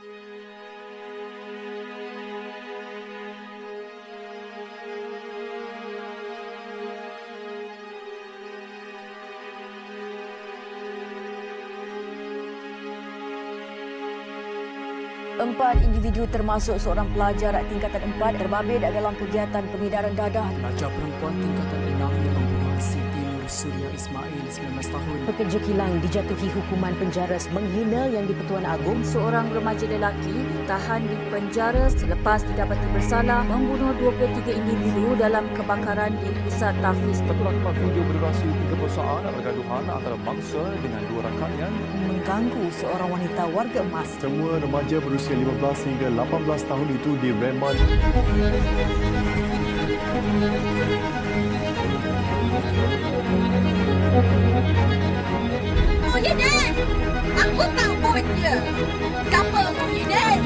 Empat individu termasuk seorang pelajar tingkatan 4 terbabit dalam kegiatan pengedaran dadah. Pelajar perempuan tingkatan 6 yang membunuh Siti Nur Suria Ismail 19 tahun. Pekerja kilang dijatuhi hukuman penjara menghina Yang di-Pertuan Agong. Seorang remaja lelaki ditahan di penjara selepas didapati bersalah membunuh 23 individu dalam kebakaran di Pusat Tahfiz. Satu rakaman video berdurasi 30 saat pergaduhan antara mangsa dengan dua rakannya Mengganggu seorang wanita warga emas. Semua remaja berusia 15 hingga 18 tahun itu direman. Punya Dan, aku tak punya. Kamu punya Dan,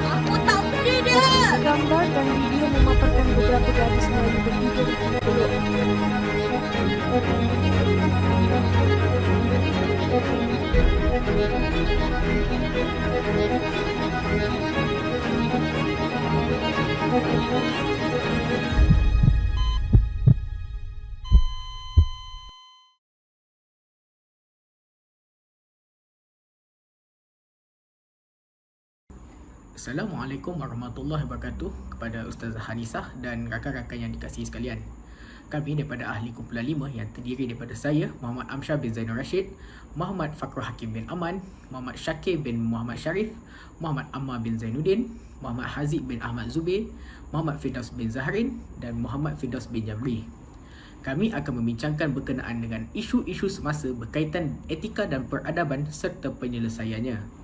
aku tak punya dia. Gambar dan video memaparkan beberapa gadis Melayu bertiga di peluk. Assalamualaikum warahmatullahi wabarakatuh kepada Ustazah Hanisah dan rakan-rakan yang dikasihi sekalian. Kami daripada Ahli Kumpulan 5 yang terdiri daripada saya, Muhammad Amsyar bin Zainul Rashid, Muhammad Fakrul Hakim bin Aman, Muhammad Syakir bin Muhammad Sharif, Muhammad Ammar bin Zainuddin, Muhammad Haziq bin Ahmad Zubir, Muhammad Firdaus bin Zahrin dan Muhammad Firdaus bin Jamri. Kami akan membincangkan berkenaan dengan isu-isu semasa berkaitan etika dan peradaban serta penyelesaiannya.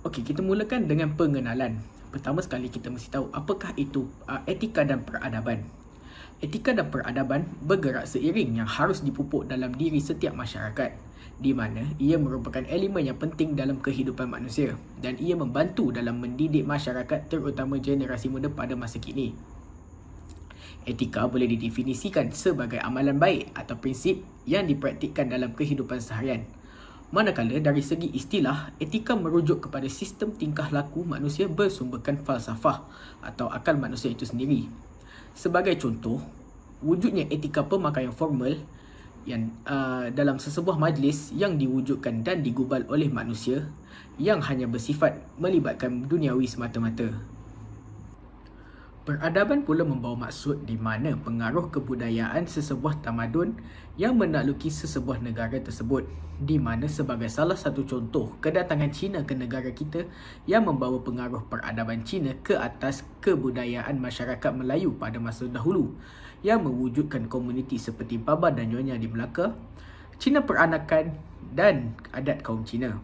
Okey, kita mulakan dengan pengenalan. Pertama sekali kita mesti tahu apakah itu etika dan peradaban. Etika dan peradaban bergerak seiring yang harus dipupuk dalam diri setiap masyarakat, di mana ia merupakan elemen yang penting dalam kehidupan manusia dan ia membantu dalam mendidik masyarakat terutama generasi muda pada masa kini. Etika boleh didefinisikan sebagai amalan baik atau prinsip yang dipraktikkan dalam kehidupan seharian. Manakala dari segi istilah, etika merujuk kepada sistem tingkah laku manusia bersumberkan falsafah atau akal manusia itu sendiri. Sebagai contoh, wujudnya etika pemakaian formal yang dalam sesebuah majlis yang diwujudkan dan digubal oleh manusia yang hanya bersifat melibatkan duniawi semata-mata. Peradaban pula membawa maksud di mana pengaruh kebudayaan sesebuah tamadun yang menakluki sesebuah negara tersebut, di mana sebagai salah satu contoh kedatangan Cina ke negara kita yang membawa pengaruh peradaban Cina ke atas kebudayaan masyarakat Melayu pada masa dahulu yang mewujudkan komuniti seperti Baba dan Nyonya di Melaka, Cina peranakan dan adat kaum Cina.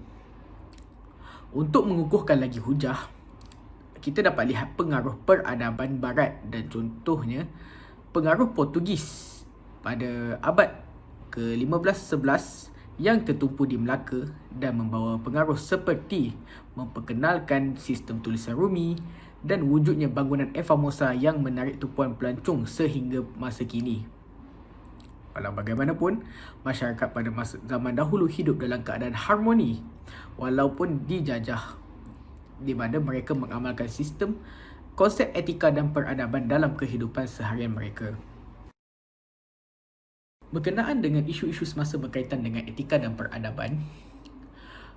Untuk mengukuhkan lagi hujah, kita dapat lihat pengaruh peradaban barat dan contohnya pengaruh Portugis pada abad ke-15-11 yang tertumpu di Melaka dan membawa pengaruh seperti memperkenalkan sistem tulisan Rumi dan wujudnya bangunan Formosa yang menarik tumpuan pelancong sehingga masa kini. Walau bagaimanapun, masyarakat pada masa zaman dahulu hidup dalam keadaan harmoni walaupun dijajah, di mana mereka mengamalkan sistem, konsep etika dan peradaban dalam kehidupan seharian mereka. Berkenaan dengan isu-isu semasa berkaitan dengan etika dan peradaban,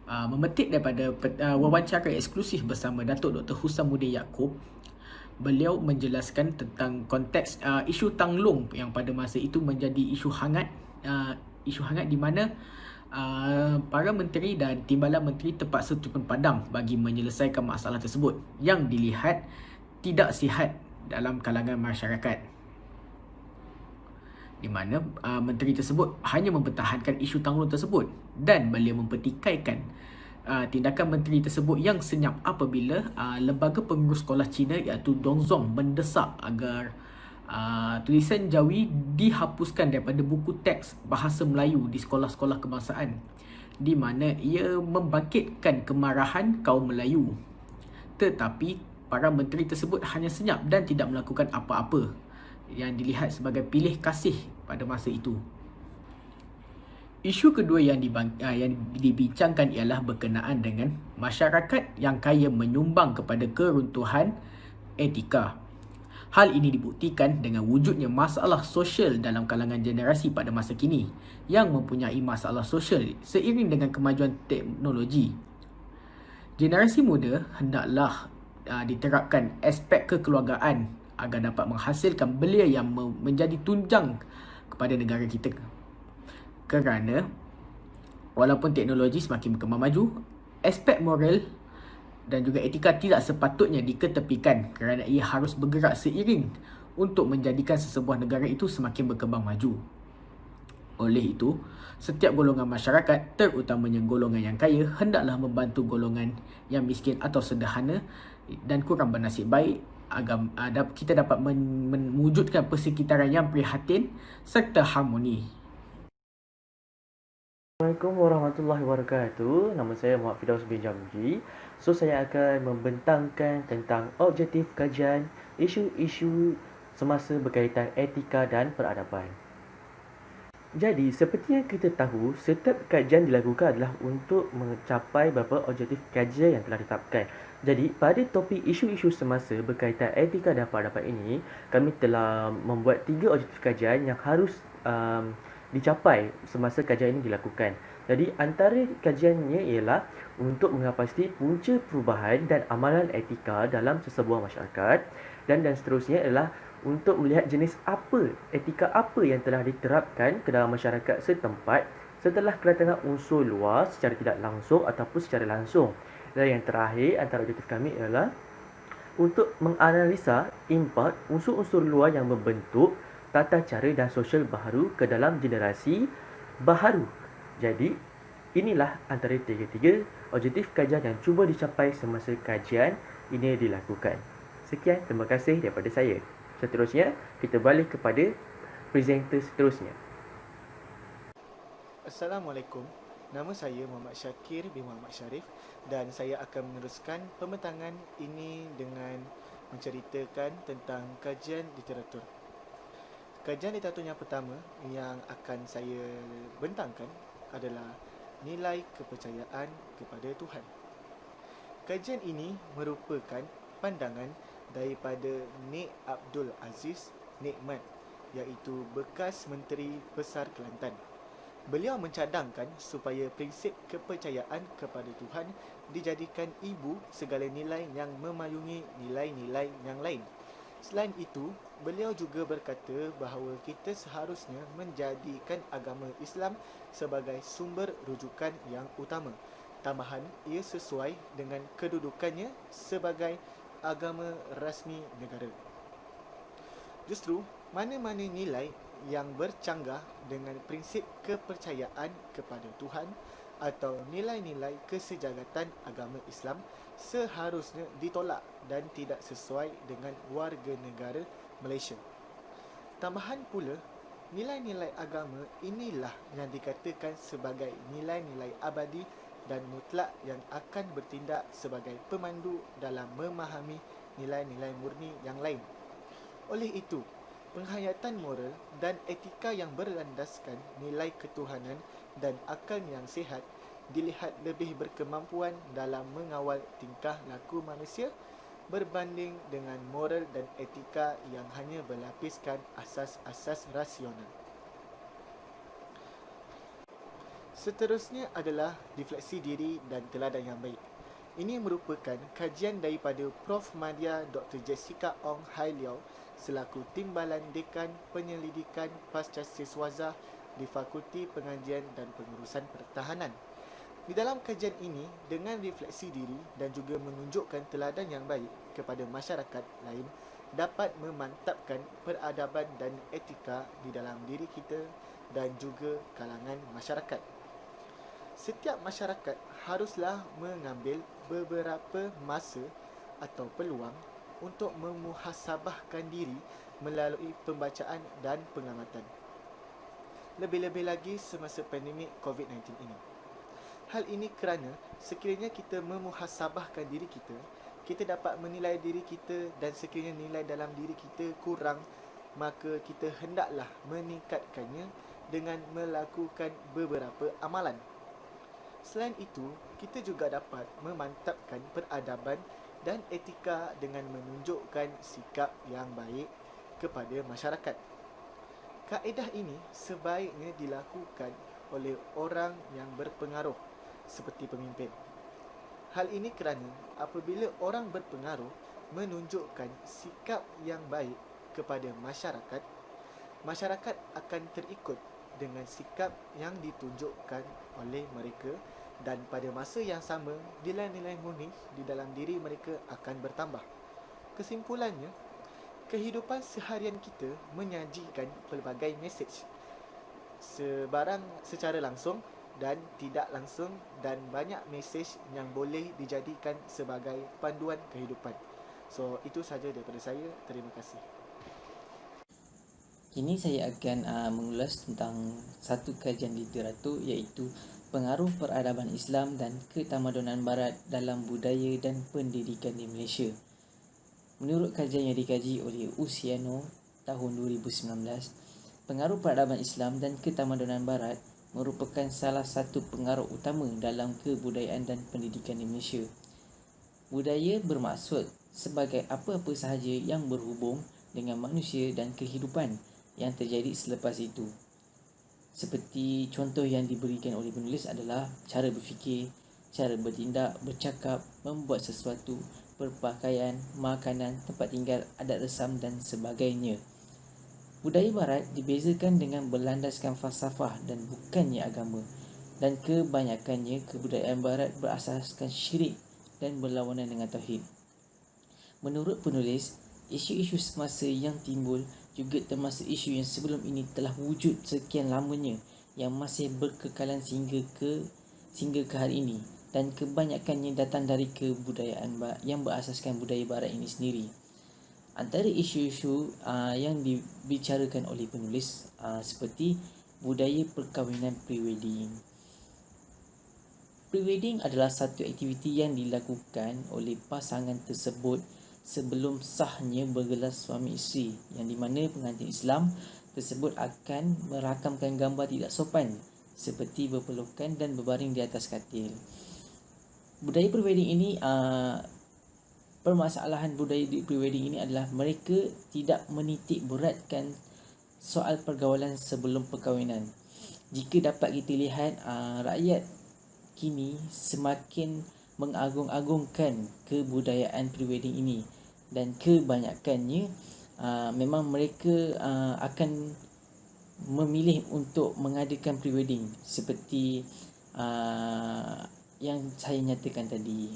memetik daripada wawancara eksklusif bersama Datuk Dr. Husamuddin Yaakob, beliau menjelaskan tentang konteks isu Tanglong yang pada masa itu menjadi isu hangat di mana para menteri dan timbalan menteri terpaksa turun padam bagi menyelesaikan masalah tersebut yang dilihat tidak sihat dalam kalangan masyarakat, di mana menteri tersebut hanya mempertahankan isu Tanglong tersebut dan beliau mempertikaikan tindakan menteri tersebut yang senyap apabila lembaga pengurus sekolah Cina iaitu Dongzong mendesak agar tulisan Jawi dihapuskan daripada buku teks bahasa Melayu di sekolah-sekolah kebangsaan, di mana ia membangkitkan kemarahan kaum Melayu. Tetapi para menteri tersebut hanya senyap dan tidak melakukan apa-apa yang dilihat sebagai pilih kasih pada masa itu. Isu kedua yang dibincangkan ialah berkenaan dengan masyarakat yang kaya menyumbang kepada keruntuhan etika. Hal ini dibuktikan dengan wujudnya masalah sosial dalam kalangan generasi pada masa kini yang mempunyai masalah sosial seiring dengan kemajuan teknologi. Generasi muda hendaklah diterapkan aspek kekeluargaan agar dapat menghasilkan belia yang menjadi tunjang kepada negara kita. Kerana walaupun teknologi semakin berkembang maju, aspek moral dan juga etika tidak sepatutnya diketepikan kerana ia harus bergerak seiring untuk menjadikan sesebuah negara itu semakin berkembang maju. Oleh itu, setiap golongan masyarakat, terutamanya golongan yang kaya, hendaklah membantu golongan yang miskin atau sederhana dan kurang bernasib baik agar kita dapat mewujudkan persekitaran yang prihatin serta harmoni. Assalamualaikum warahmatullahi wabarakatuh. Nama saya Muhammad Firdaus bin Jamji. So, saya akan membentangkan tentang objektif kajian isu-isu semasa berkaitan etika dan peradaban. Jadi, seperti yang kita tahu, setiap kajian dilakukan adalah untuk mencapai beberapa objektif kajian yang telah ditetapkan. Jadi, pada topik isu-isu semasa berkaitan etika dan peradaban ini, kami telah membuat 3 objektif kajian yang harus dicapai semasa kajian ini dilakukan. Jadi antara kajiannya ialah untuk mengapasti punca perubahan dan amalan etika dalam sesebuah masyarakat, dan seterusnya adalah untuk melihat jenis apa, etika apa yang telah diterapkan ke dalam masyarakat setempat setelah kedatangan unsur luar secara tidak langsung ataupun secara langsung. Dan yang terakhir antara objektif kami ialah untuk menganalisa impak unsur-unsur luar yang membentuk tata cara dan sosial baharu ke dalam generasi baharu. Jadi, inilah antara tiga-tiga objektif kajian yang cuba dicapai semasa kajian ini dilakukan. Sekian, terima kasih daripada saya. Seterusnya, kita balik kepada presenter seterusnya. Assalamualaikum. Nama saya Muhammad Syakir bin Muhammad Sharif dan saya akan meneruskan pembentangan ini dengan menceritakan tentang kajian literatur. Kajian literatur yang pertama yang akan saya bentangkan adalah nilai kepercayaan kepada Tuhan. Kajian ini merupakan pandangan daripada Nik Abdul Aziz Nikmat, iaitu bekas Menteri Besar Kelantan. Beliau mencadangkan supaya prinsip kepercayaan kepada Tuhan dijadikan ibu segala nilai yang memayungi nilai-nilai yang lain. Selain itu, beliau juga berkata bahawa kita seharusnya menjadikan agama Islam sebagai sumber rujukan yang utama. Tambahan, ia sesuai dengan kedudukannya sebagai agama rasmi negara. Justru, mana-mana nilai yang bercanggah dengan prinsip kepercayaan kepada Tuhan atau nilai-nilai kesejahteraan agama Islam seharusnya ditolak dan tidak sesuai dengan warga negara Malaysia. Tambahan pula, nilai-nilai agama inilah yang dikatakan sebagai nilai-nilai abadi dan mutlak yang akan bertindak sebagai pemandu dalam memahami nilai-nilai murni yang lain. Oleh itu, penghayatan moral dan etika yang berlandaskan nilai ketuhanan dan akal yang sihat dilihat lebih berkemampuan dalam mengawal tingkah laku manusia berbanding dengan moral dan etika yang hanya berlapiskan asas-asas rasional. Seterusnya adalah refleksi diri dan teladan yang baik. Ini merupakan kajian daripada Prof. Madya Dr. Jessica Ong Hai Liao selaku Timbalan Dekan Penyelidikan Pascasiswazah di Fakulti Pengajian dan Pengurusan Pertahanan. Di dalam kajian ini, dengan refleksi diri dan juga menunjukkan teladan yang baik kepada masyarakat lain, dapat memantapkan peradaban dan etika di dalam diri kita dan juga kalangan masyarakat. Setiap masyarakat haruslah mengambil beberapa masa atau peluang untuk memuhasabahkan diri melalui pembacaan dan pengamatan. Lebih-lebih lagi semasa pandemik COVID-19 ini. Hal ini kerana sekiranya kita memuhasabahkan diri kita, kita dapat menilai diri kita, dan sekiranya nilai dalam diri kita kurang, maka kita hendaklah meningkatkannya dengan melakukan beberapa amalan. Selain itu, kita juga dapat memantapkan peradaban dan etika dengan menunjukkan sikap yang baik kepada masyarakat. Kaedah ini sebaiknya dilakukan oleh orang yang berpengaruh seperti pemimpin. Hal ini kerana apabila orang berpengaruh menunjukkan sikap yang baik kepada masyarakat, masyarakat akan terikut dengan sikap yang ditunjukkan oleh mereka, dan pada masa yang sama nilai-nilai murni di dalam diri mereka akan bertambah. Kesimpulannya, kehidupan seharian kita menyajikan pelbagai mesej, sebarang secara langsung dan tidak langsung, dan banyak mesej yang boleh dijadikan sebagai panduan kehidupan. So, itu sahaja daripada saya. Terima kasih. Kini saya akan mengulas tentang satu kajian literatur, iaitu pengaruh peradaban Islam dan ketamadunan Barat dalam budaya dan pendidikan di Malaysia. Menurut kajian yang dikaji oleh Usiano tahun 2019, pengaruh peradaban Islam dan ketamadunan Barat merupakan salah satu pengaruh utama dalam kebudayaan dan pendidikan di Malaysia. Budaya bermaksud sebagai apa-apa sahaja yang berhubung dengan manusia dan kehidupan yang terjadi selepas itu. Seperti contoh yang diberikan oleh penulis adalah cara berfikir, cara bertindak, bercakap, membuat sesuatu, berpakaian, makanan, tempat tinggal, adat resam dan sebagainya. Budaya Barat dibezakan dengan berlandaskan falsafah dan bukannya agama, dan kebanyakannya kebudayaan Barat berasaskan syirik dan berlawanan dengan tauhid. Menurut penulis, isu-isu semasa yang timbul juga termasuk isu yang sebelum ini telah wujud sekian lamanya, yang masih berkekalan sehingga ke hari ini, dan kebanyakannya datang dari kebudayaan yang berasaskan budaya Barat ini sendiri. Antara isu-isu yang dibicarakan oleh penulis seperti budaya perkahwinan pre-wedding. Pre-wedding adalah satu aktiviti yang dilakukan oleh pasangan tersebut sebelum sahnya bergelar suami isteri, yang di mana pengantin Islam tersebut akan merakamkan gambar tidak sopan seperti berpelukan dan berbaring di atas katil. Budaya pre-wedding ini permasalahan budaya di pre-wedding ini adalah mereka tidak menitik beratkan soal pergaulan sebelum perkahwinan. Jika dapat kita lihat, rakyat kini semakin mengagung-agungkan kebudayaan pre-wedding ini, dan kebanyakannya memang mereka akan memilih untuk mengadakan pre-wedding seperti yang saya nyatakan tadi.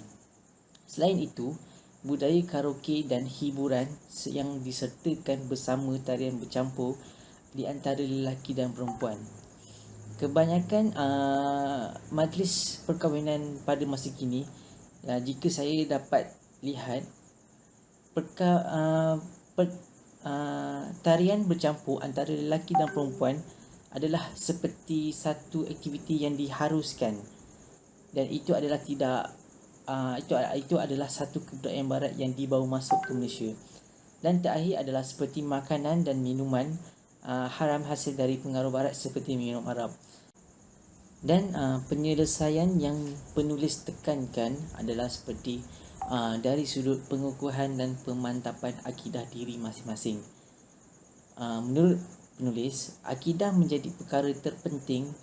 Selain itu, budaya karaoke dan hiburan yang disertakan bersama tarian bercampur di antara lelaki dan perempuan. Kebanyakan majlis perkahwinan pada masa kini, jika saya dapat lihat, tarian bercampur antara lelaki dan perempuan adalah seperti satu aktiviti yang diharuskan, dan itu adalah itu adalah satu kebudayaan Barat yang dibawa masuk ke Malaysia. Dan terakhir adalah seperti makanan dan minuman haram hasil dari pengaruh Barat seperti minum Arab. Dan penyelesaian yang penulis tekankan adalah seperti dari sudut pengukuhan dan pemantapan akidah diri masing-masing. Menurut penulis, akidah menjadi perkara terpenting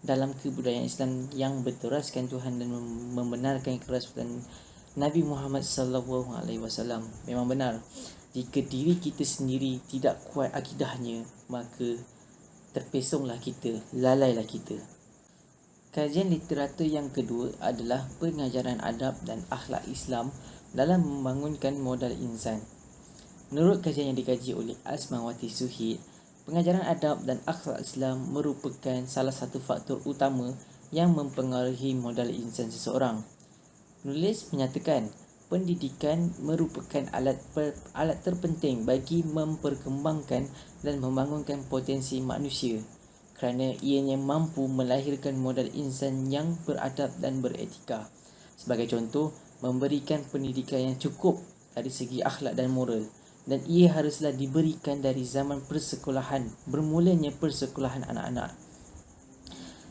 dalam kebudayaan Islam yang berteraskan Tuhan dan membenarkan kerasulan Nabi Muhammad SAW. Memang benar, jika diri kita sendiri tidak kuat akidahnya, maka terpesonglah kita, lalailah kita. Kajian literatur yang kedua adalah pengajaran adab dan akhlak Islam dalam membangunkan modal insan. Menurut kajian yang dikaji oleh Asmawati Suhid, pengajaran adab dan akhlak Islam merupakan salah satu faktor utama yang mempengaruhi modal insan seseorang. Penulis menyatakan, pendidikan merupakan alat terpenting bagi memperkembangkan dan membangunkan potensi manusia. kerana ianya mampu melahirkan modal insan yang beradab dan beretika. Sebagai contoh, memberikan pendidikan yang cukup dari segi akhlak dan moral, dan ia haruslah diberikan dari zaman persekolahan, bermulanya persekolahan anak-anak.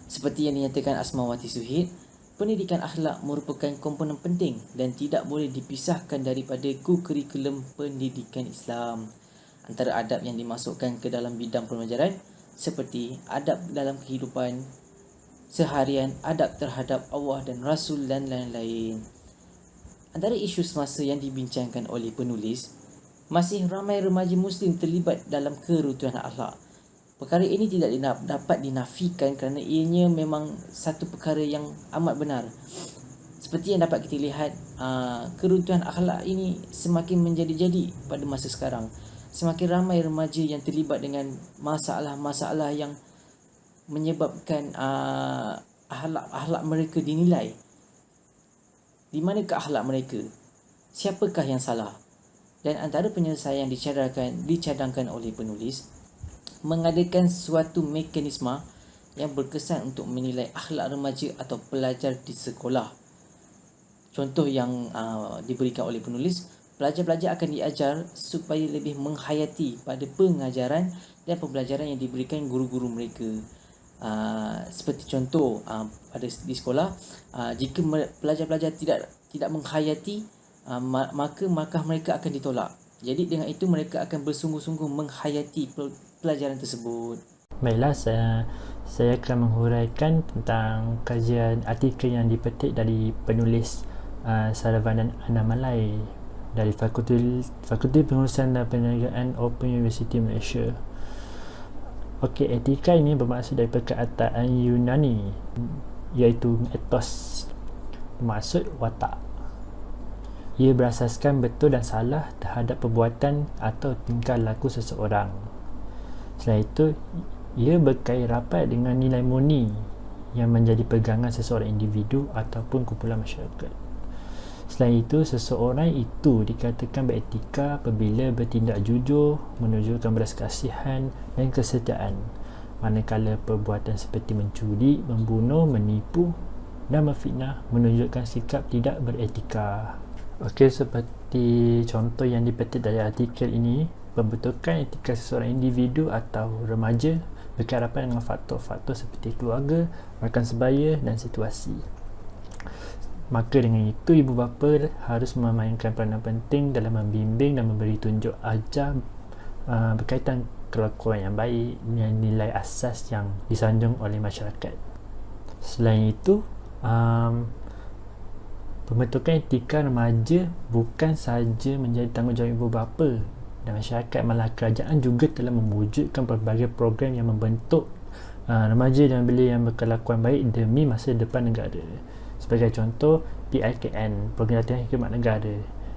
Seperti yang dinyatakan Asmawati Suhid, pendidikan akhlak merupakan komponen penting dan tidak boleh dipisahkan daripada kurikulum pendidikan Islam. Antara adab yang dimasukkan ke dalam bidang pembelajaran seperti adab dalam kehidupan seharian, adab terhadap Allah dan Rasul dan lain-lain. Antara isu semasa yang dibincangkan oleh penulis, masih ramai remaja Muslim terlibat dalam keruntuhan akhlak. Perkara ini tidak dapat dinafikan kerana ianya memang satu perkara yang amat benar. Seperti yang dapat kita lihat, keruntuhan akhlak ini semakin menjadi-jadi pada masa sekarang. Semakin ramai remaja yang terlibat dengan masalah-masalah yang menyebabkan akhlak mereka dinilai. Di manakah akhlak mereka? Siapakah yang salah? Dan antara penyelesaian dicadangkan oleh penulis, mengadakan suatu mekanisme yang berkesan untuk menilai akhlak remaja atau pelajar di sekolah. Contoh yang diberikan oleh penulis, pelajar-pelajar akan diajar supaya lebih menghayati pada pengajaran dan pembelajaran yang diberikan guru-guru mereka. Seperti contoh di sekolah, jika pelajar-pelajar tidak menghayati, maka markah mereka akan ditolak. Jadi dengan itu mereka akan bersungguh-sungguh menghayati pelajaran tersebut. Baiklah, saya akan menghuraikan tentang kajian artikel yang dipetik dari penulis Saravanan Annamalai dari Fakulti Pengurusan dan Perniagaan Open University Malaysia. Okey, etika ini bermaksud dari perkataan Yunani iaitu ethos, bermaksud watak. Ia berasaskan betul dan salah terhadap perbuatan atau tingkah laku seseorang. Selain itu, ia berkait rapat dengan nilai murni yang menjadi pegangan seseorang individu ataupun kumpulan masyarakat. Selain itu, seseorang itu dikatakan beretika apabila bertindak jujur, menunjukkan belas kasihan dan kesetiaan. Manakala perbuatan seperti mencuri, membunuh, menipu dan memfitnah menunjukkan sikap tidak beretika. Okey, seperti contoh yang dipetik dari artikel ini, pembentukan etika seseorang individu atau remaja berkait rapat dengan faktor-faktor seperti keluarga, rakan sebaya dan situasi. Maka dengan itu, ibu bapa harus memainkan peranan penting dalam membimbing dan memberi tunjuk ajar berkaitan kelakuan yang baik dan nilai asas yang disanjung oleh masyarakat. Selain itu, pembentukan etika remaja bukan sahaja menjadi tanggungjawab ibu bapa dan masyarakat, malah kerajaan juga telah mewujudkan pelbagai program yang membentuk remaja dan belia yang berkelakuan baik demi masa depan negara. Sebagai contoh, PIKN, Program Latihan Khidmat Negara.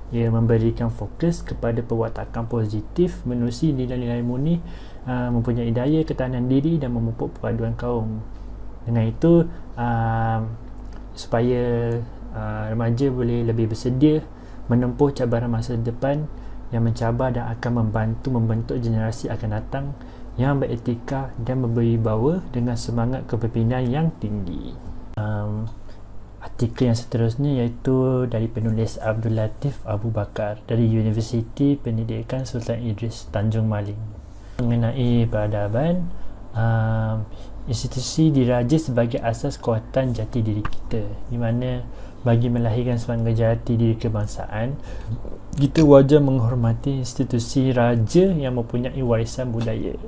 Ia memberikan fokus kepada perwatakan positif, menerusi nilai-nilai murni, mempunyai daya ketahanan diri dan memupuk perpaduan kaum. Dengan itu, supaya remaja boleh lebih bersedia menempuh cabaran masa depan yang mencabar dan akan membantu membentuk generasi akan datang yang beretika dan berwibawa dengan semangat kepimpinan yang tinggi. Artikel yang seterusnya iaitu dari penulis Abdul Latif Abu Bakar dari Universiti Pendidikan Sultan Idris Tanjung Maling mengenai peradaban. Institusi diraja sebagai asas kekuatan jati diri kita, di mana bagi melahirkan semangat jati diri kebangsaan, kita wajar menghormati institusi raja yang mempunyai warisan budaya.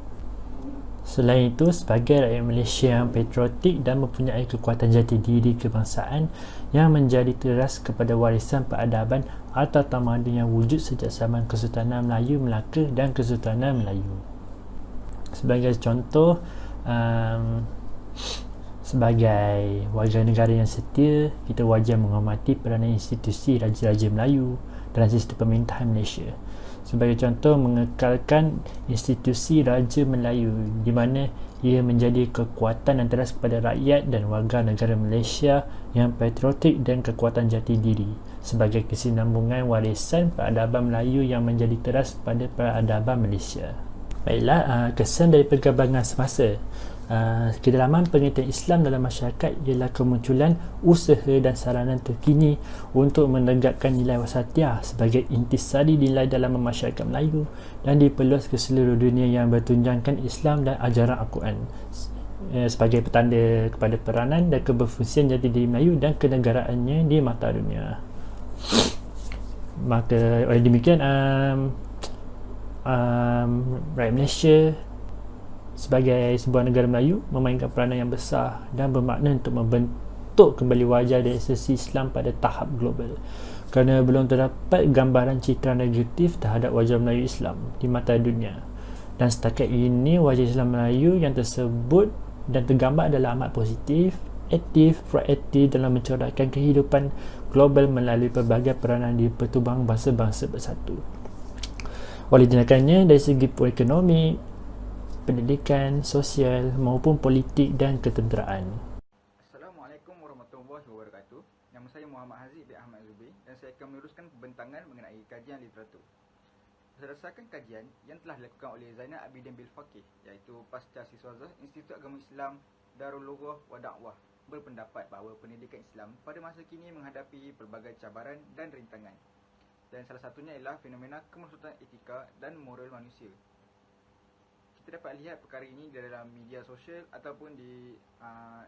Selain itu, sebagai rakyat Malaysia yang patriotik dan mempunyai kekuatan jati diri kebangsaan yang menjadi teras kepada warisan peradaban atau tamadun yang wujud sejak zaman Kesultanan Melayu Melaka dan Kesultanan Melayu. Sebagai contoh, sebagai warga negara yang setia, kita wajar menghormati peranan institusi Raja-Raja Melayu dalam sistem pemerintahan Malaysia. Sebagai contoh, mengekalkan institusi Raja Melayu di mana ia menjadi kekuatan yang teras kepada rakyat dan warga negara Malaysia yang patriotik dan kekuatan jati diri sebagai kesinambungan warisan peradaban Melayu yang menjadi teras pada peradaban Malaysia. Baiklah, kesan dari perkembangan semasa. Kedalaman pengertian Islam dalam masyarakat ialah kemunculan usaha dan saranan terkini untuk menegakkan nilai wasatiyah sebagai intisari nilai dalam masyarakat Melayu dan diperluas ke seluruh dunia yang bertunjangkan Islam dan ajaran Al-Quran sebagai petanda kepada peranan dan keberfungsian jati diri Melayu dan kenegaraannya di mata dunia. Maka oleh demikian rakyat Malaysia sebagai sebuah negara Melayu memainkan peranan yang besar dan bermakna untuk membentuk kembali wajah dan esensi Islam pada tahap global, kerana belum terdapat gambaran citra negatif terhadap wajah Melayu Islam di mata dunia, dan setakat ini wajah Islam Melayu yang tersebut dan tergambar adalah amat positif, aktif, proaktif dalam mencorakkan kehidupan global melalui pelbagai peranan di pertubuhan bangsa-bangsa bersatu. Oleh tindakannya dari segi ekonomi, pendidikan, sosial maupun politik dan ketenteraan. Assalamualaikum warahmatullahi wabarakatuh. Nama saya Muhammad Haziq bin Ahmad Zubair dan saya akan meneruskan pembentangan mengenai kajian literatur. Berdasarkan kajian yang telah dilakukan oleh Zainal Abidin bil Faqih, iaitu Pasca Siswazah Institut Agama Islam Darul Lughah wa Da'wah, berpendapat bahawa pendidikan Islam pada masa kini menghadapi pelbagai cabaran dan rintangan. Dan salah satunya ialah fenomena kemerosotan etika dan moral manusia. Kita dapat lihat perkara ini di dalam media sosial ataupun di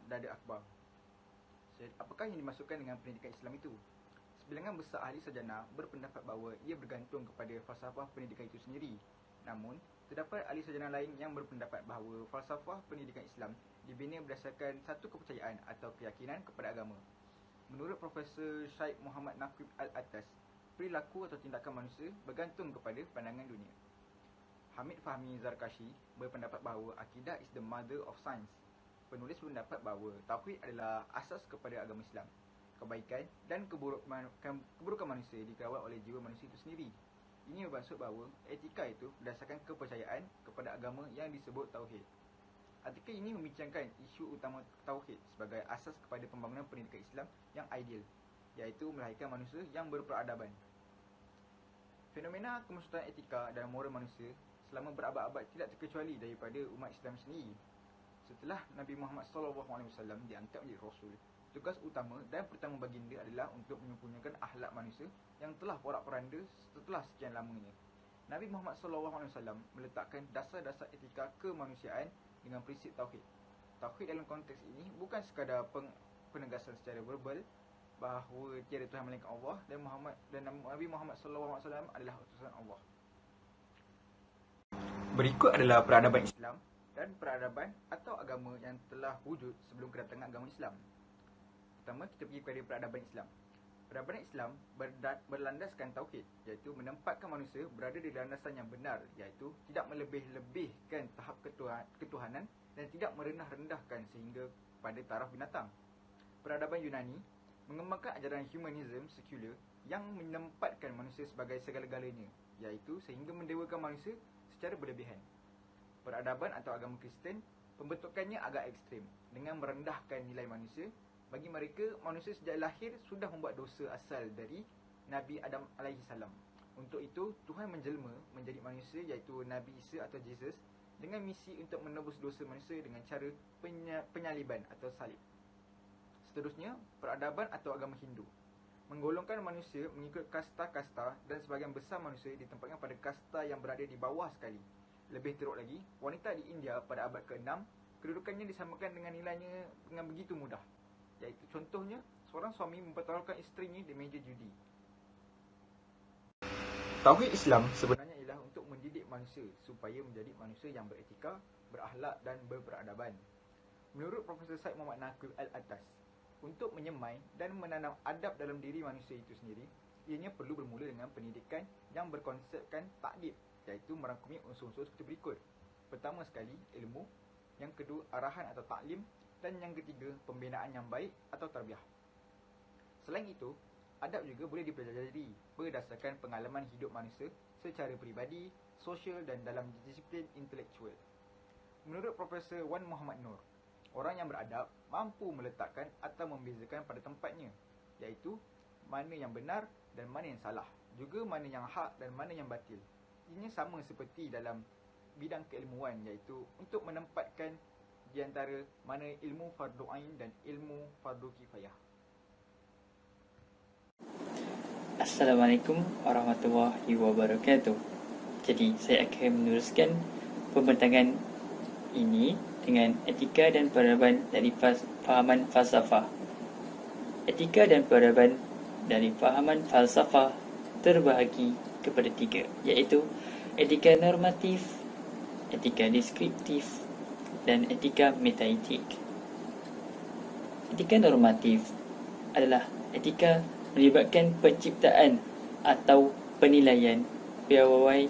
dada akhbar. Apakah yang dimaksudkan dengan pendidikan Islam itu? Sebilangan besar ahli sarjana berpendapat bahawa ia bergantung kepada falsafah pendidikan itu sendiri. Namun, terdapat ahli sarjana lain yang berpendapat bahawa falsafah pendidikan Islam dibina berdasarkan satu kepercayaan atau keyakinan kepada agama. Menurut Profesor Syed Muhammad Naqib Al-Attas, perilaku atau tindakan manusia bergantung kepada pandangan dunia. Hamid Fahmi Zarkashi berpendapat bahawa akidah is the mother of science. Penulis berpendapat bahawa tauhid adalah asas kepada agama Islam. Kebaikan dan keburukan manusia dikawal oleh jiwa manusia itu sendiri. Ini bermaksud bahawa etika itu berdasarkan kepercayaan kepada agama yang disebut tauhid. Artikel ini membincangkan isu utama tauhid sebagai asas kepada pembangunan pendidikan Islam yang ideal, iaitu melahirkan manusia yang berperadaban. Fenomena kemerosotan etika dan moral manusia selama berabad-abad tidak terkecuali daripada umat Islam sendiri. Setelah Nabi Muhammad SAW diangkat menjadi Rasul, tugas utama dan pertama baginda adalah untuk menyempurnakan akhlak manusia yang telah porak-poranda setelah sekian lamanya. Nabi Muhammad SAW meletakkan dasar-dasar etika kemanusiaan dengan prinsip tauhid. Tauhid dalam konteks ini bukan sekadar penegasan secara verbal bahawa tiada Tuhan melainkan Allah dan Nabi Muhammad SAW adalah utusan Allah. Berikut adalah peradaban Islam dan peradaban atau agama yang telah wujud sebelum kedatangan agama Islam. Pertama, kita pergi kepada peradaban Islam. Peradaban Islam berlandaskan tauhid, iaitu menempatkan manusia berada di landasan yang benar, iaitu tidak melebih-lebihkan tahap ketuhanan dan tidak merendah-rendahkan sehingga pada taraf binatang. Peradaban Yunani mengembangkan ajaran humanism sekular yang menempatkan manusia sebagai segala-galanya, iaitu sehingga mendewakan manusia secara berlebihan. Peradaban atau agama Kristen, pembentukannya agak ekstrim dengan merendahkan nilai manusia. Bagi mereka, manusia sejak lahir sudah membuat dosa asal dari Nabi Adam AS. Untuk itu, Tuhan menjelma menjadi manusia, iaitu Nabi Isa atau Jesus, dengan misi untuk menebus dosa manusia dengan cara penyaliban atau salib. Seterusnya, peradaban atau agama Hindu menggolongkan manusia mengikut kasta-kasta dan sebahagian besar manusia ditempatkan pada kasta yang berada di bawah sekali. Lebih teruk lagi, wanita di India pada abad ke-6, kedudukannya disamakan dengan nilainya dengan begitu mudah. Iaitu contohnya, seorang suami mempertaruhkan isterinya di meja judi. Tauhid Islam sebenarnya ialah untuk mendidik manusia supaya menjadi manusia yang beretika, berakhlak dan berperadaban. Menurut Profesor Syed Muhammad Naqib Al-Attas, untuk menyemai dan menanam adab dalam diri manusia itu sendiri, ianya perlu bermula dengan pendidikan yang berkonsepkan ta'dib, iaitu merangkumi unsur-unsur seperti berikut. Pertama sekali, ilmu. Yang kedua, arahan atau taklim. Dan yang ketiga, pembinaan yang baik atau tarbiyah. Selain itu, adab juga boleh dipelajari berdasarkan pengalaman hidup manusia secara peribadi, sosial dan dalam disiplin intelektual. Menurut Profesor Wan Muhammad Nur, orang yang beradab mampu meletakkan atau membezakan pada tempatnya, iaitu mana yang benar dan mana yang salah, juga mana yang hak dan mana yang batil. Ini sama seperti dalam bidang keilmuan, iaitu untuk menempatkan di antara mana ilmu fardu ain dan ilmu fardu kifayah. Assalamualaikum warahmatullahi wabarakatuh. Jadi, saya akan meneruskan pembentangan ini dengan etika dan peradaban dari fahaman falsafah. Etika dan peradaban dari fahaman falsafah terbahagi kepada 3, iaitu etika normatif, etika deskriptif, dan etika metaetik. Etika normatif adalah etika melibatkan penciptaan atau penilaian piawai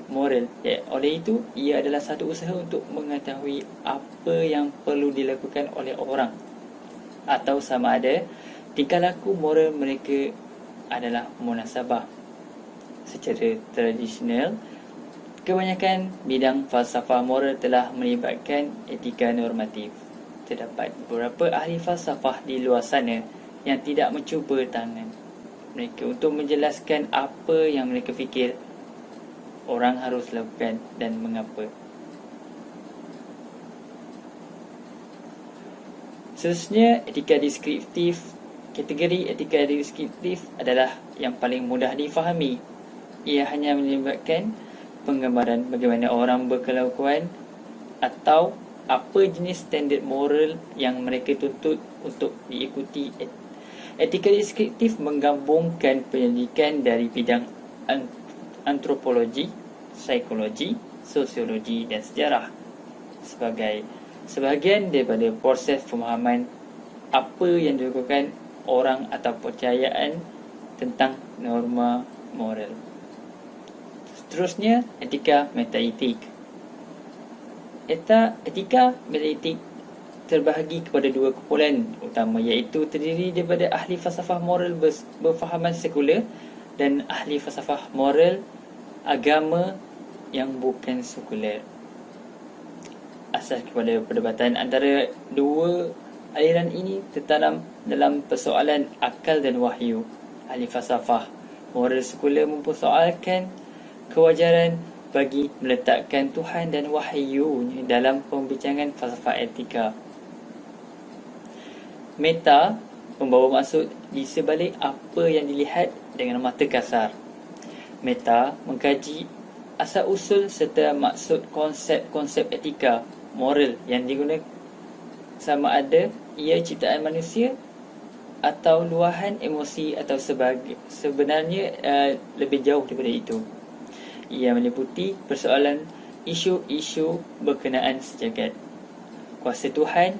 moral. Oleh itu, ia adalah satu usaha untuk mengetahui apa yang perlu dilakukan oleh orang, atau sama ada tingkah laku moral mereka adalah munasabah. Secara tradisional, kebanyakan bidang falsafah moral telah melibatkan etika normatif. Terdapat beberapa ahli falsafah di luar sana yang tidak mencuba tangan mereka untuk menjelaskan apa yang mereka fikir orang harus lakukan dan mengapa. Seterusnya, etika deskriptif. Kategori etika deskriptif adalah yang paling mudah difahami. Ia hanya melibatkan penggambaran bagaimana orang berkelakuan atau apa jenis standard moral yang mereka tuntut untuk diikuti. Etika deskriptif menggabungkan penyelidikan dari bidang antropologi, psikologi, sosiologi dan sejarah sebagai sebahagian daripada proses pemahaman apa yang dilakukan orang atau percayaan tentang norma moral. Seterusnya, etika metaetik. Etika metaetik terbahagi kepada 2 kumpulan utama, iaitu terdiri daripada ahli falsafah moral berfahaman sekular dan ahli falsafah moral agama yang bukan sekular. Asas kepada perdebatan antara 2 aliran ini tertanam dalam persoalan akal dan wahyu. Ahli falsafah moral sekular mempersoalkan kewajaran bagi meletakkan Tuhan dan wahyunya dalam pembincangan falsafah etika. Meta membawa maksud di sebalik apa yang dilihat dengan mata kasar. Meta mengkaji asal-usul serta maksud konsep-konsep etika moral yang digunakan, sama ada ia ciptaan manusia atau luahan emosi atau sebenarnya lebih jauh daripada itu. Ia meliputi persoalan isu-isu berkenaan sejagat, kuasa Tuhan,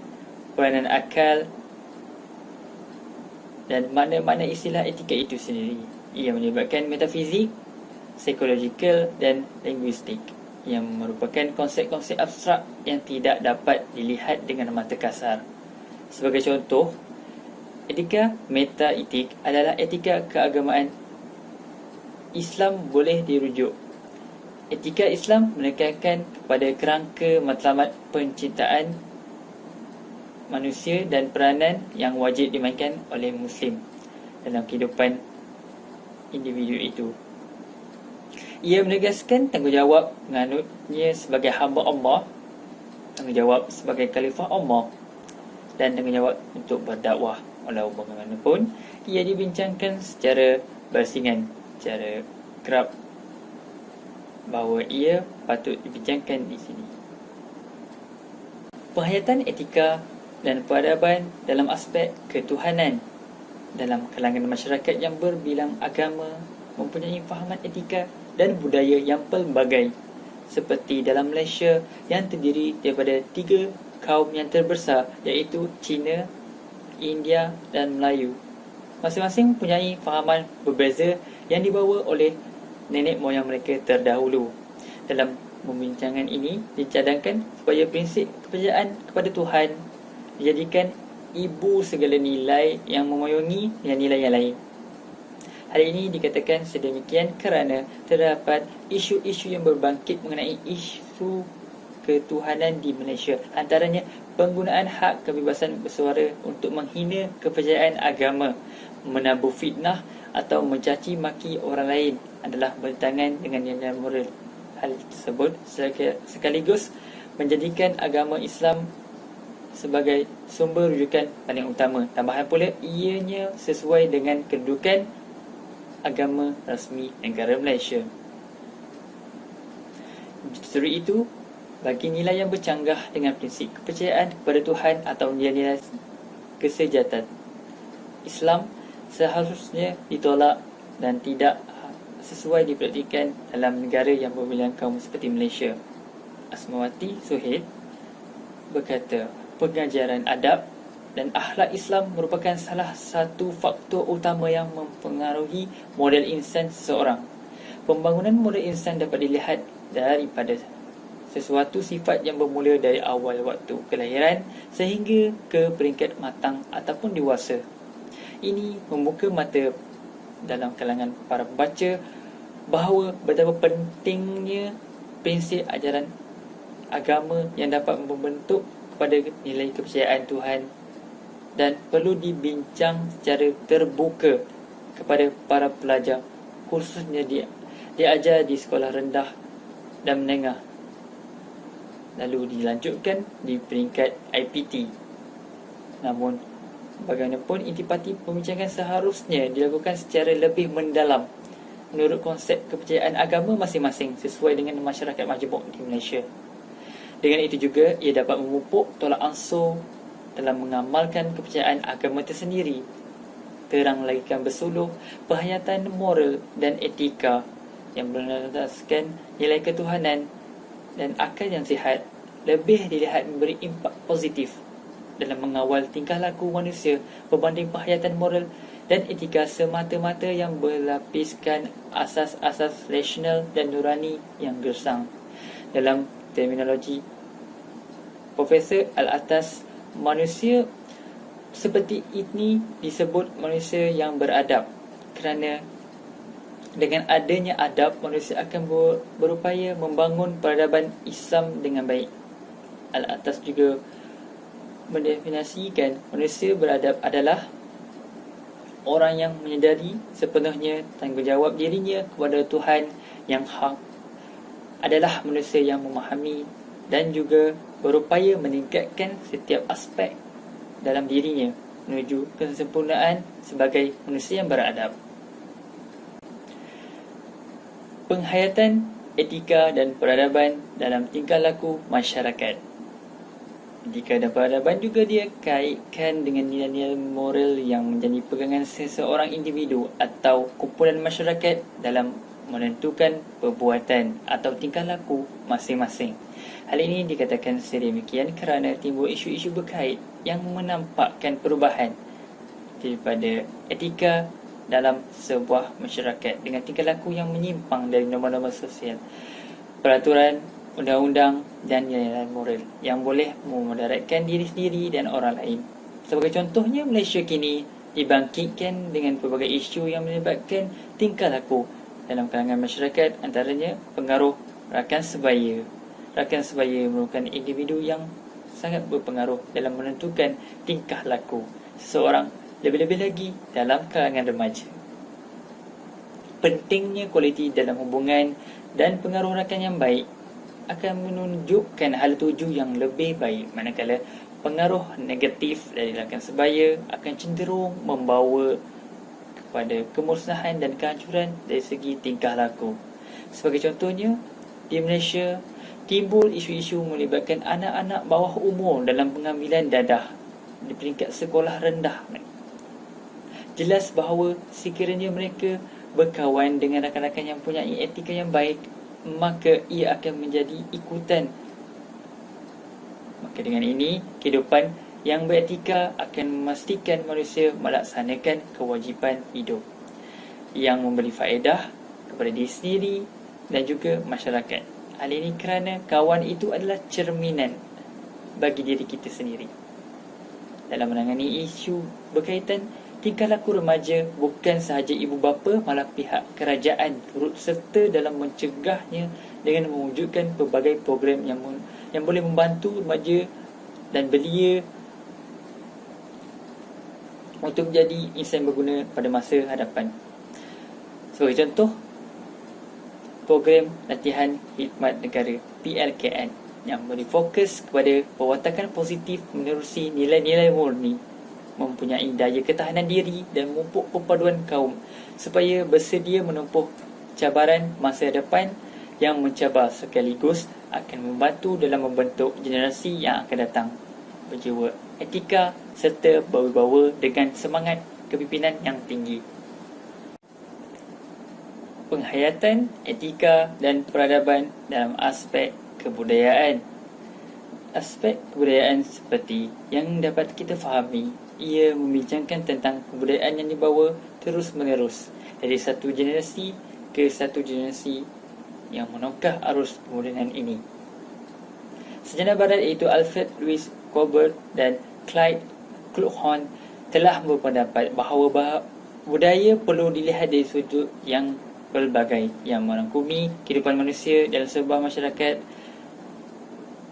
peranan akal dan mana-mana istilah etika itu sendiri. Ia melibatkan metafizik, psikologikal dan linguistik yang merupakan konsep-konsep abstrak yang tidak dapat dilihat dengan mata kasar. Sebagai contoh, etika metaetik adalah etika keagamaan Islam boleh dirujuk. Etika Islam menekankan kepada kerangka matlamat penciptaan manusia dan peranan yang wajib dimainkan oleh Muslim dalam kehidupan individu itu. Ia menegaskan tanggungjawab menganutnya sebagai hamba Allah, tanggungjawab sebagai khalifah Allah dan tanggungjawab untuk berdakwah. Walau bagaimanapun, ia dibincangkan secara bersingan, secara kerap, bahawa ia patut dibincangkan di sini. Penghayatan etika dan peradaban dalam aspek ketuhanan dalam kalangan masyarakat yang berbilang agama mempunyai fahaman etika dan budaya yang pelbagai, seperti dalam Malaysia yang terdiri daripada 3 kaum yang terbesar, iaitu Cina, India dan Melayu. Masing-masing mempunyai fahaman berbeza yang dibawa oleh nenek moyang mereka terdahulu. Dalam pembincangan ini dicadangkan supaya prinsip kepercayaan kepada Tuhan dijadikan ibu segala nilai yang memayungi nilai-nilai yang lain. Hal ini dikatakan sedemikian kerana terdapat isu-isu yang berbangkit mengenai isu ketuhanan di Malaysia. Antaranya penggunaan hak kebebasan bersuara untuk menghina kepercayaan agama, menabur fitnah atau mencaci maki orang lain adalah bertentangan dengan nilai moral. Hal tersebut sekaligus menjadikan agama Islam sebagai sumber rujukan paling utama. Tambahan pula, ianya sesuai dengan kedudukan agama rasmi negara Malaysia. Justru itu, bagi nilai yang bercanggah dengan prinsip kepercayaan kepada Tuhan atau nilai-nilai kesejahteraan Islam seharusnya ditolak dan tidak sesuai dipraktikkan dalam negara yang bermilihan kaum seperti Malaysia. Asmawati Suhaid berkata, pengajaran adab dan akhlak Islam merupakan salah satu faktor utama yang mempengaruhi model insan seseorang. Pembangunan model insan dapat dilihat daripada sesuatu sifat yang bermula dari awal waktu kelahiran sehingga ke peringkat matang ataupun dewasa. Ini membuka mata dalam kalangan para pembaca bahawa betapa pentingnya prinsip ajaran agama yang dapat membentuk kepada nilai kepercayaan Tuhan dan perlu dibincang secara terbuka kepada para pelajar, khususnya diajar di sekolah rendah dan menengah, lalu dilanjutkan di peringkat IPT. Namun, bagaimanapun intipati pembincangan seharusnya dilakukan secara lebih mendalam menurut konsep kepercayaan agama masing-masing sesuai dengan masyarakat majmuk di Malaysia. Dengan itu juga, ia dapat memupuk tolak ansur dalam mengamalkan kepercayaan agama tersendiri, terang lagikan bersuluh perhayatan moral dan etika yang berlandaskan nilai ketuhanan dan akal yang sihat, lebih dilihat memberi impak positif dalam mengawal tingkah laku manusia berbanding perhayatan moral dan etika semata-mata yang berlapiskan asas-asas rasional dan nurani yang gersang. Dalam terminologi Profesor Al-Atas, manusia seperti ini disebut manusia yang beradab kerana dengan adanya adab, manusia akan berupaya membangun peradaban Islam dengan baik. Al-Atas juga mendefinisikan manusia beradab adalah orang yang menyedari sepenuhnya tanggungjawab dirinya kepada Tuhan yang hak, adalah manusia yang memahami dan juga berupaya meningkatkan setiap aspek dalam dirinya menuju kesempurnaan sebagai manusia yang beradab. Penghayatan etika dan peradaban dalam tingkah laku masyarakat. Etika dan peradaban juga dia kaitkan dengan nilai-nilai moral yang menjadi pegangan seseorang individu atau kumpulan masyarakat dalam menentukan perbuatan atau tingkah laku masing-masing. Hal ini dikatakan sedemikian kerana timbul isu-isu berkait yang menampakkan perubahan daripada etika dalam sebuah masyarakat dengan tingkah laku yang menyimpang dari norma-norma sosial, peraturan, undang-undang dan nilai moral yang boleh memudaratkan diri sendiri dan orang lain. Sebagai contohnya, Malaysia kini dibangkitkan dengan pelbagai isu yang melibatkan tingkah laku dalam kalangan masyarakat, antaranya pengaruh rakan sebaya. Rakan sebaya merupakan individu yang sangat berpengaruh dalam menentukan tingkah laku seseorang, lebih-lebih lagi dalam kalangan remaja. Pentingnya kualiti dalam hubungan dan pengaruh rakan yang baik akan menunjukkan hal tuju yang lebih baik, manakala pengaruh negatif dari rakan sebaya akan cenderung membawa kepada kemusnahan dan kehancuran dari segi tingkah laku. Sebagai contohnya, di Malaysia timbul isu-isu melibatkan anak-anak bawah umur dalam pengambilan dadah di peringkat sekolah rendah. Jelas bahawa sekiranya mereka berkawan dengan rakan-rakan yang punya etika yang baik, maka ia akan menjadi ikutan. Maka dengan ini, kehidupan yang beretika akan memastikan manusia melaksanakan kewajipan hidup yang memberi faedah kepada diri sendiri dan juga masyarakat. Hal ini kerana kawan itu adalah cerminan bagi diri kita sendiri. Dalam menangani isu berkaitan tingkah laku remaja, bukan sahaja ibu bapa, malah pihak kerajaan turut serta dalam mencegahnya dengan mewujudkan pelbagai program yang boleh membantu remaja dan belia untuk menjadi insan berguna pada masa hadapan. Sebagai contoh, program latihan khidmat negara PLKN yang beri fokus kepada perwatakan positif menerusi nilai-nilai murni, mempunyai daya ketahanan diri dan memupuk perpaduan kaum supaya bersedia menempuh cabaran masa depan yang mencabar sekaligus akan membantu dalam membentuk generasi yang akan datang berjiwa etika serta berwibawa dengan semangat kepimpinan yang tinggi. Penghayatan etika dan peradaban dalam aspek kebudayaan. Aspek kebudayaan seperti yang dapat kita fahami, ia membincangkan tentang kebudayaan yang dibawa terus-menerus dari satu generasi ke satu generasi yang menokah arus kemodenan ini. Sejarah barat iaitu Alfred Louis Colbert dan Clyde Kluckhohn telah berpendapat bahawa budaya perlu dilihat dari sudut yang pelbagai yang merangkumi kehidupan manusia dalam sebuah masyarakat.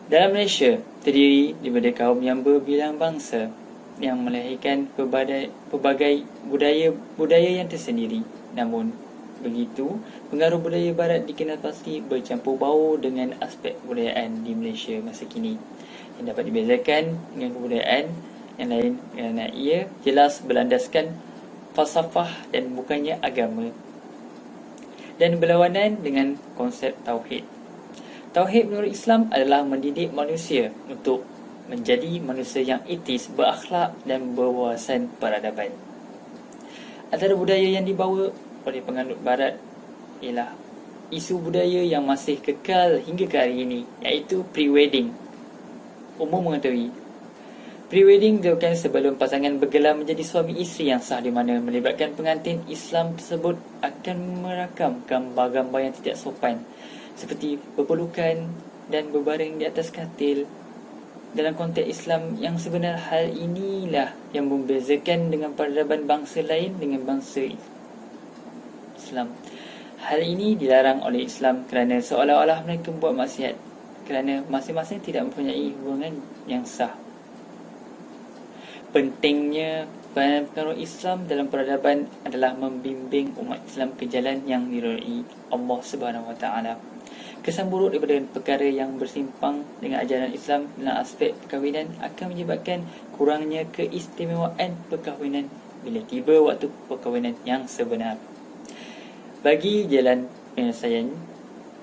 Dalam Malaysia, terdiri daripada kaum yang berbilang bangsa yang melahirkan pelbagai budaya yang tersendiri. Namun begitu, pengaruh budaya barat dikenal pasti bercampur baur dengan aspek kebudayaan di Malaysia masa kini yang dapat dibezakan dengan kebudayaan yang lain kerana ia jelas berlandaskan falsafah dan bukannya agama dan berlawanan dengan konsep tauhid. Tauhid menurut Islam adalah mendidik manusia untuk menjadi manusia yang etis, berakhlak dan berwawasan peradaban. Antara budaya yang dibawa oleh penganut barat ialah isu budaya yang masih kekal hingga ke hari ini, iaitu pre-wedding. Umum mengetahui pre-wedding dilakukan sebelum pasangan bergelar menjadi suami isteri yang sah, di mana melibatkan pengantin Islam tersebut akan merakam gambar-gambar yang tidak sopan seperti berpelukan dan berbaring di atas katil. Dalam konteks Islam yang sebenar, hal inilah yang membezakan dengan peradaban bangsa lain dengan bangsa Islam. Hal ini dilarang oleh Islam kerana seolah-olah mereka membuat maksiat kerana masing-masing tidak mempunyai hubungan yang sah. Pentingnya pengaruh Islam dalam peradaban adalah membimbing umat Islam ke jalan yang diridai Allah Subhanahu Wa Taala. Kesan buruk daripada perkara yang bersimpang dengan ajaran Islam dalam aspek perkahwinan akan menyebabkan kurangnya keistimewaan perkahwinan bila tiba waktu perkahwinan yang sebenar. Bagi jalan penyelesaian,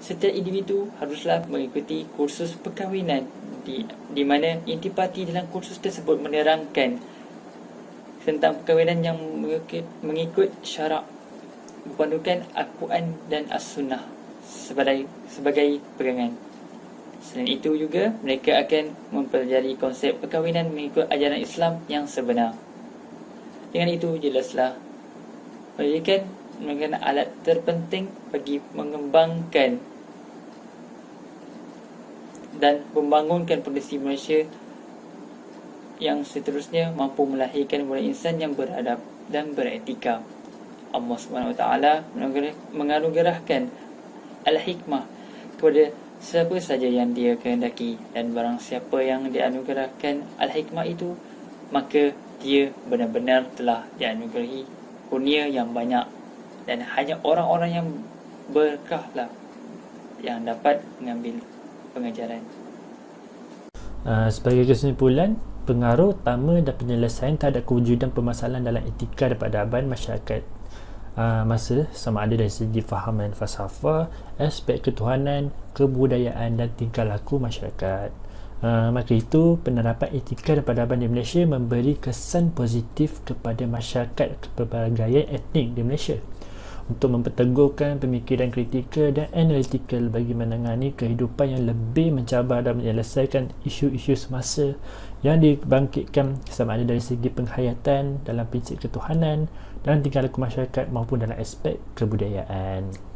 setiap individu haruslah mengikuti kursus perkahwinan di mana intipati dalam kursus tersebut menerangkan tentang perkahwinan yang mengikut syarak, berpandukan Al-Quran dan As-Sunnah sebagai pegangan. Selain itu juga, mereka akan mempelajari konsep perkahwinan mengikut ajaran Islam yang sebenar. Dengan itu, jelaslah pendidikan merupakan alat terpenting bagi mengembangkan dan membangunkan potensi Malaysia yang seterusnya mampu melahirkan budak insan yang beradab dan beretika. Allah Subhanahu Wa Taala menganugerahkan al-hikmah kepada siapa saja yang Dia kehendaki, dan barang siapa yang dianugerahkan al-hikmah itu, maka dia benar-benar telah dianugerahi kurnia yang banyak, dan hanya orang-orang yang berkahlah yang dapat mengambil pengajaran. Sebagai kesimpulan, pengaruh utama dan penyelesaian terhadap kewujudan permasalahan dalam etika dan peradaban masyarakat masa sama ada dari segi fahaman falsafah, aspek ketuhanan, kebudayaan dan tingkah laku masyarakat. Maka itu, penerapan etika dan peradaban di Malaysia memberi kesan positif kepada masyarakat kepelbagaian etnik di Malaysia untuk memperteguhkan pemikiran kritikal dan analitikal bagi menangani kehidupan yang lebih mencabar dan menyelesaikan isu-isu semasa yang dibangkitkan sama ada dari segi penghayatan dalam prinsip ketuhanan dan tingkah laku masyarakat maupun dalam aspek kebudayaan.